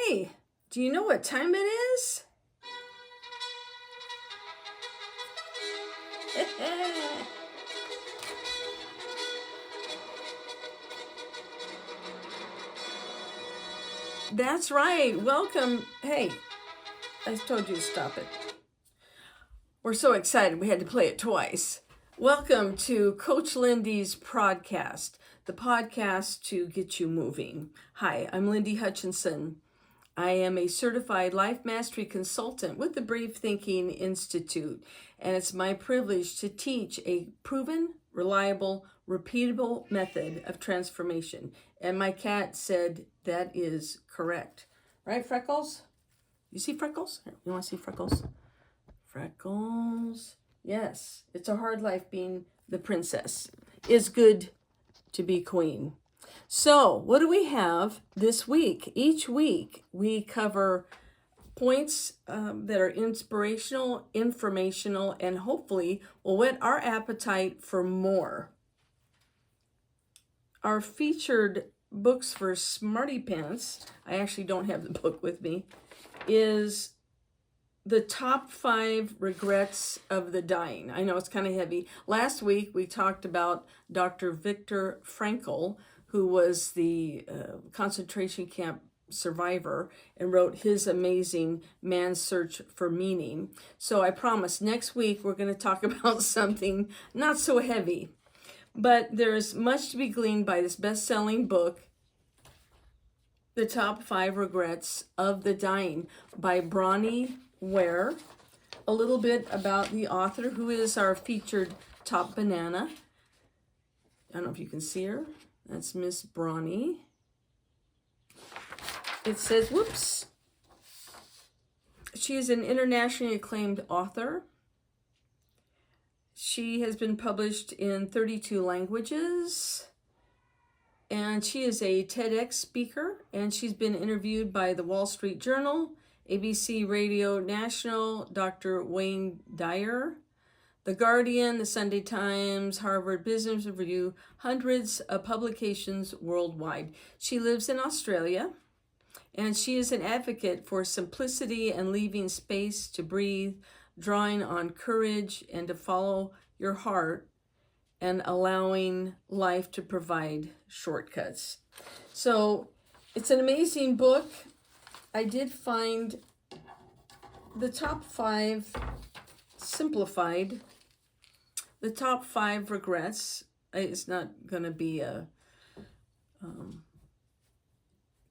Hey, do you know what time it is? That's right. Welcome. Hey, I told you to stop it. We're so excited we had to play it twice. Welcome to Coach Lyndi's Prodcast, the podcast to get you moving. Hi, I'm Lyndi Hutchinson. I am a certified life mastery consultant with the Brave Thinking Institute, and it's my privilege to teach a proven, reliable, repeatable method of transformation. And my cat said that is correct. Right, Freckles? You see Freckles? You want to see Freckles? Freckles. Yes, it's a hard life being the princess. It's good to be queen. So, what do we have this week? Each week, we cover points that are inspirational, informational, and hopefully will whet our appetite for more. Our featured books for Smarty Pants, I actually don't have the book with me, is the top 5 regrets of the dying. I know it's kind of heavy. Last week, we talked about Dr. Viktor Frankl, who was the concentration camp survivor and wrote his amazing Man's Search for Meaning. So I promise next week we're going to talk about something not so heavy. But there's much to be gleaned by this best-selling book, The Top 5 Regrets of the Dying by Bronnie Ware. A little bit about the author, who is our featured top banana. I don't know if you can see her. That's Miss Bronnie. It says, whoops. She is an internationally acclaimed author. She has been published in 32 languages. And she is a TEDx speaker. And she's been interviewed by the Wall Street Journal, ABC Radio National, Dr. Wayne Dyer, The Guardian, The Sunday Times, Harvard Business Review, hundreds of publications worldwide. She lives in Australia, and she is an advocate for simplicity and leaving space to breathe, drawing on courage and to follow your heart, and allowing life to provide shortcuts. So it's an amazing book. I did find the top 5 simplified. The top 5 regrets. It's not going to be a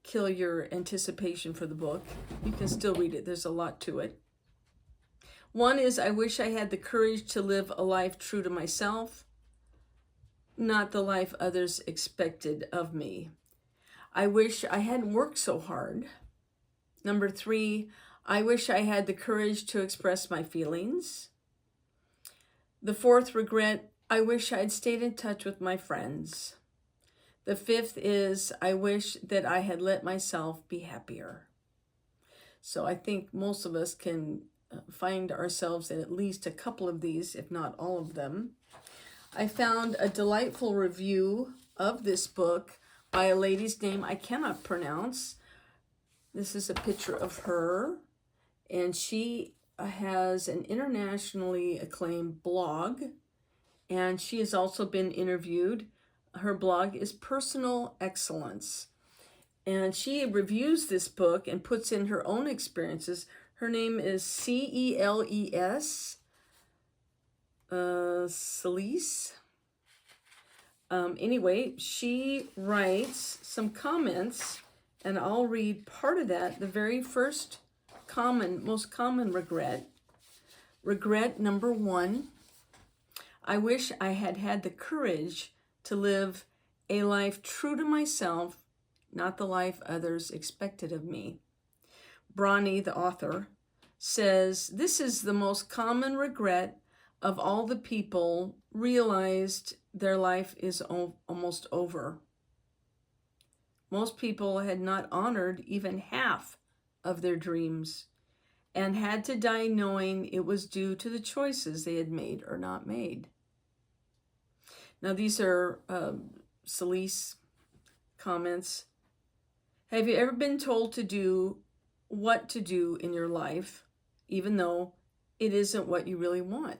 kill your anticipation for the book. You can still read it. There's a lot to it. One is, I wish I had the courage to live a life true to myself, not the life others expected of me. I wish I hadn't worked so hard. Number 3, I wish I had the courage to express my feelings. The 4th regret, I wish I'd stayed in touch with my friends. The 5th is, I wish that I had let myself be happier. So I think most of us can find ourselves in at least a couple of these, if not all of them. I found a delightful review of this book by a lady's name I cannot pronounce. This is a picture of her, and she has an internationally acclaimed blog, and she has also been interviewed. Her blog is Personal Excellence, and she reviews this book and puts in her own experiences. Her name is Celes Celise. Anyway, she writes some comments, and I'll read part of that. The very first most common regret. Regret number 1. I wish I had had the courage to live a life true to myself, not the life others expected of me. Bronnie, the author, says, this is the most common regret of all the people realized their life is almost over. Most people had not honored even half of their dreams and had to die knowing it was due to the choices they had made or not made. Now, these are Celise comments. Have you ever been told to do what to do in your life, even though it isn't what you really want.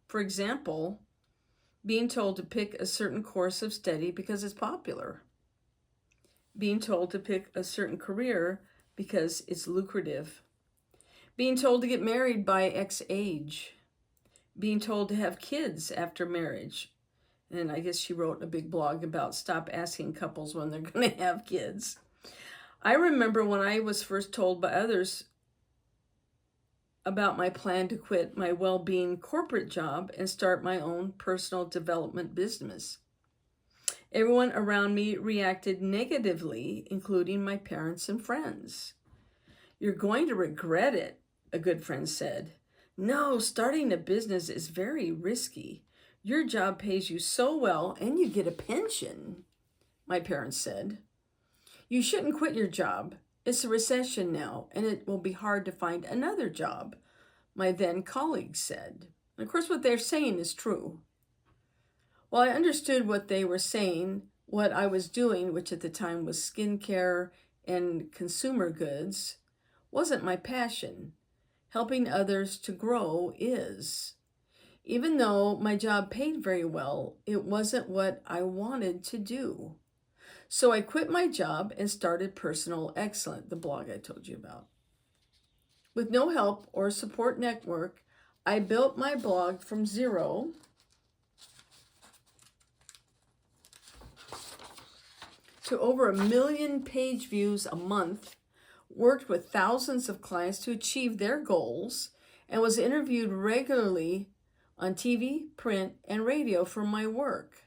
For example, being told to pick a certain course of study because it's popular. Being told to pick a certain career because it's lucrative. Being told to get married by X age. Being told to have kids after marriage. And I guess she wrote a big blog about stop asking couples when they're going to have kids. I remember when I was first told by others about my plan to quit my well-being corporate job and start my own personal development business. Everyone around me reacted negatively, including my parents and friends. "You're going to regret it," a good friend said. "No, starting a business is very risky. Your job pays you so well and you get a pension," my parents said. "You shouldn't quit your job. It's a recession now, and it will be hard to find another job," my then colleagues said. And of course, what they're saying is true. While I understood what they were saying, what I was doing, which at the time was skincare and consumer goods, wasn't my passion. Helping others to grow is. Even though my job paid very well, it wasn't what I wanted to do. So I quit my job and started Personal Excellence, the blog I told you about. With no help or support network, I built my blog from zero to over 1 million page views a month, worked with thousands of clients to achieve their goals, and was interviewed regularly on TV, print, and radio for my work.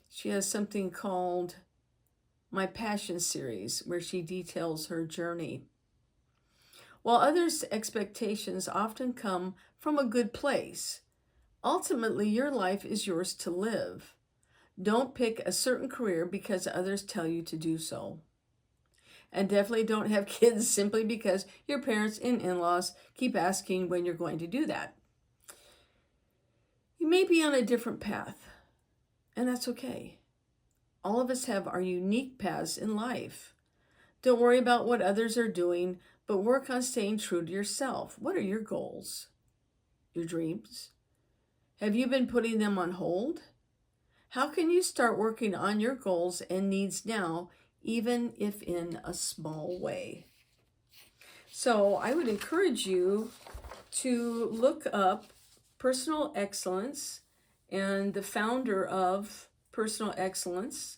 She has something called My Passion Series, where she details her journey. While others' expectations often come from a good place, ultimately your life is yours to live. Don't pick a certain career because others tell you to do so. And definitely don't have kids simply because your parents and in-laws keep asking when you're going to do that. You may be on a different path, and that's okay. All of us have our unique paths in life. Don't worry about what others are doing, but work on staying true to yourself. What are your goals? Your dreams? Have you been putting them on hold? How can you start working on your goals and needs now, even if in a small way? So I would encourage you to look up Personal Excellence and the founder of Personal Excellence,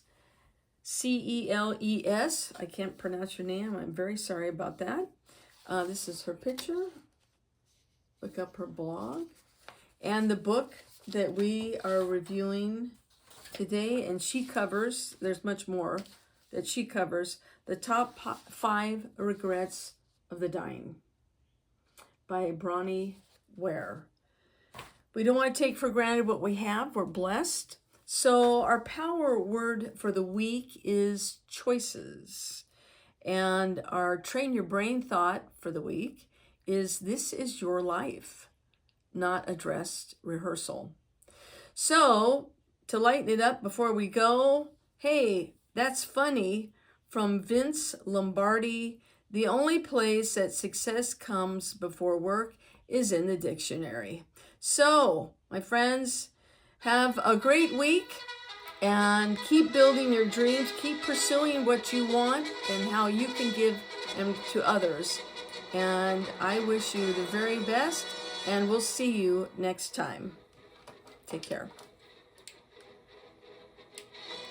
CELES. I can't pronounce your name. I'm very sorry about that. This is her picture. Look up her blog. And the book that we are reviewing today, and she covers, there's much more that she covers, the top 5 regrets of the dying by Bronnie Ware. We don't want to take for granted what we have. We're blessed. So our power word for the week is choices. And our train your brain thought for the week is this is your life, not a dress rehearsal. So to lighten it up before we go, hey, that's funny from Vince Lombardi. The only place that success comes before work is in the dictionary. So, my friends, have a great week and keep building your dreams. Keep pursuing what you want and how you can give them to others. And I wish you the very best, and we'll see you next time. Take care.